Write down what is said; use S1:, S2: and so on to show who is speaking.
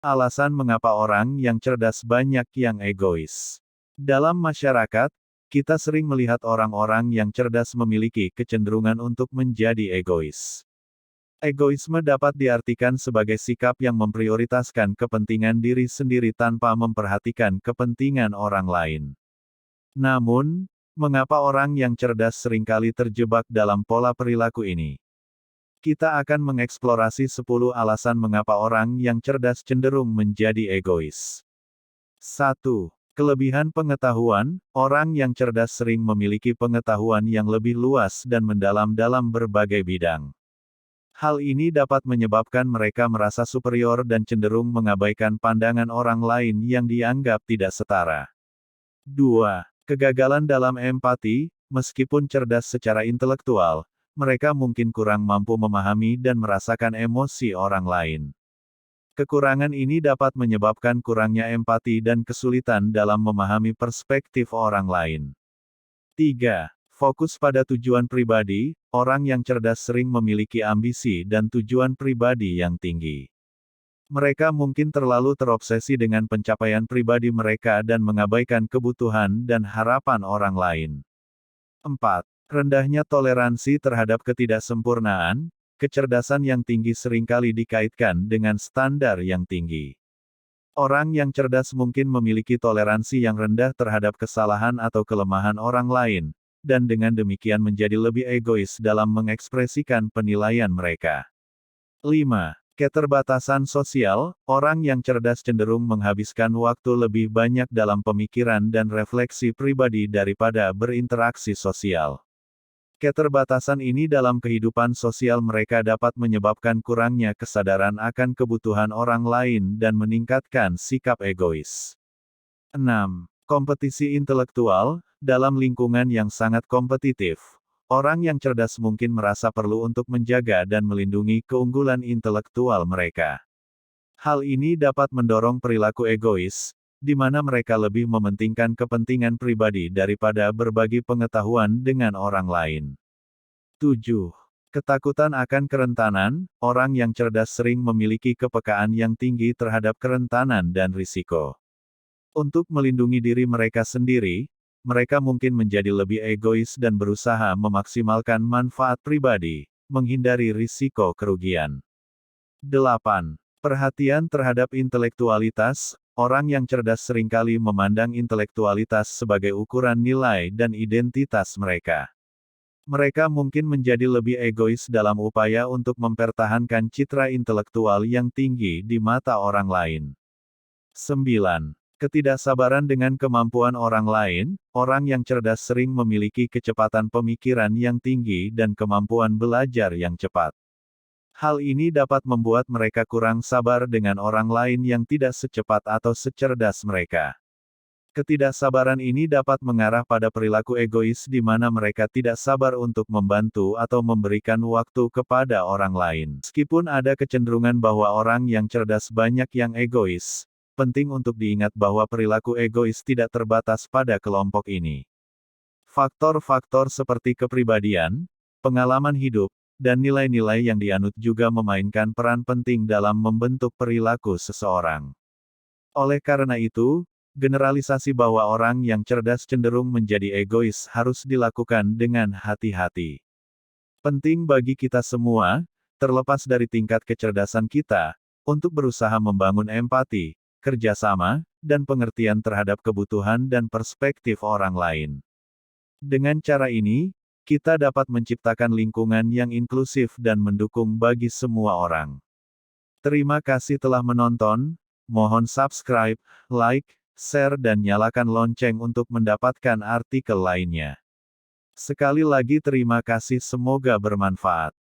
S1: Alasan mengapa orang yang cerdas banyak yang egois. Dalam masyarakat, kita sering melihat orang-orang yang cerdas memiliki kecenderungan untuk menjadi egois. Egoisme dapat diartikan sebagai sikap yang memprioritaskan kepentingan diri sendiri tanpa memperhatikan kepentingan orang lain. Namun, mengapa orang yang cerdas seringkali terjebak dalam pola perilaku ini? Kita akan mengeksplorasi 10 alasan mengapa orang yang cerdas cenderung menjadi egois. 1. Kelebihan pengetahuan. Orang yang cerdas sering memiliki pengetahuan yang lebih luas dan mendalam dalam berbagai bidang. Hal ini dapat menyebabkan mereka merasa superior dan cenderung mengabaikan pandangan orang lain yang dianggap tidak setara. 2. Kegagalan dalam empati. Meskipun cerdas secara intelektual, mereka mungkin kurang mampu memahami dan merasakan emosi orang lain. Kekurangan ini dapat menyebabkan kurangnya empati dan kesulitan dalam memahami perspektif orang lain. 3. Fokus pada tujuan pribadi. Orang yang cerdas sering memiliki ambisi dan tujuan pribadi yang tinggi. Mereka mungkin terlalu terobsesi dengan pencapaian pribadi mereka dan mengabaikan kebutuhan dan harapan orang lain. 4. Rendahnya toleransi terhadap ketidaksempurnaan. Kecerdasan yang tinggi seringkali dikaitkan dengan standar yang tinggi. Orang yang cerdas mungkin memiliki toleransi yang rendah terhadap kesalahan atau kelemahan orang lain, dan dengan demikian menjadi lebih egois dalam mengekspresikan penilaian mereka. 5. Keterbatasan sosial. Orang yang cerdas cenderung menghabiskan waktu lebih banyak dalam pemikiran dan refleksi pribadi daripada berinteraksi sosial. Keterbatasan ini dalam kehidupan sosial mereka dapat menyebabkan kurangnya kesadaran akan kebutuhan orang lain dan meningkatkan sikap egois. 6. Kompetisi intelektual. Dalam lingkungan yang sangat kompetitif, orang yang cerdas mungkin merasa perlu untuk menjaga dan melindungi keunggulan intelektual mereka. Hal ini dapat mendorong perilaku egois, di mana mereka lebih mementingkan kepentingan pribadi daripada berbagi pengetahuan dengan orang lain. 7. Ketakutan akan kerentanan. Orang yang cerdas sering memiliki kepekaan yang tinggi terhadap kerentanan dan risiko. Untuk melindungi diri mereka sendiri, mereka mungkin menjadi lebih egois dan berusaha memaksimalkan manfaat pribadi, menghindari risiko kerugian. 8. Perhatian terhadap intelektualitas. Orang yang cerdas seringkali memandang intelektualitas sebagai ukuran nilai dan identitas mereka. Mereka mungkin menjadi lebih egois dalam upaya untuk mempertahankan citra intelektual yang tinggi di mata orang lain. 9. Ketidaksabaran dengan kemampuan orang lain. Orang yang cerdas sering memiliki kecepatan pemikiran yang tinggi dan kemampuan belajar yang cepat. Hal ini dapat membuat mereka kurang sabar dengan orang lain yang tidak secepat atau secerdas mereka. Ketidaksabaran ini dapat mengarah pada perilaku egois di mana mereka tidak sabar untuk membantu atau memberikan waktu kepada orang lain. Meskipun ada kecenderungan bahwa orang yang cerdas banyak yang egois, penting untuk diingat bahwa perilaku egois tidak terbatas pada kelompok ini. Faktor-faktor seperti kepribadian, pengalaman hidup, dan nilai-nilai yang dianut juga memainkan peran penting dalam membentuk perilaku seseorang. Oleh karena itu, generalisasi bahwa orang yang cerdas cenderung menjadi egois harus dilakukan dengan hati-hati. Penting bagi kita semua, terlepas dari tingkat kecerdasan kita, untuk berusaha membangun empati, kerjasama, dan pengertian terhadap kebutuhan dan perspektif orang lain. Dengan cara ini, kita dapat menciptakan lingkungan yang inklusif dan mendukung bagi semua orang. Terima kasih telah menonton, mohon subscribe, like, share dan nyalakan lonceng untuk mendapatkan artikel lainnya. Sekali lagi terima kasih, semoga bermanfaat.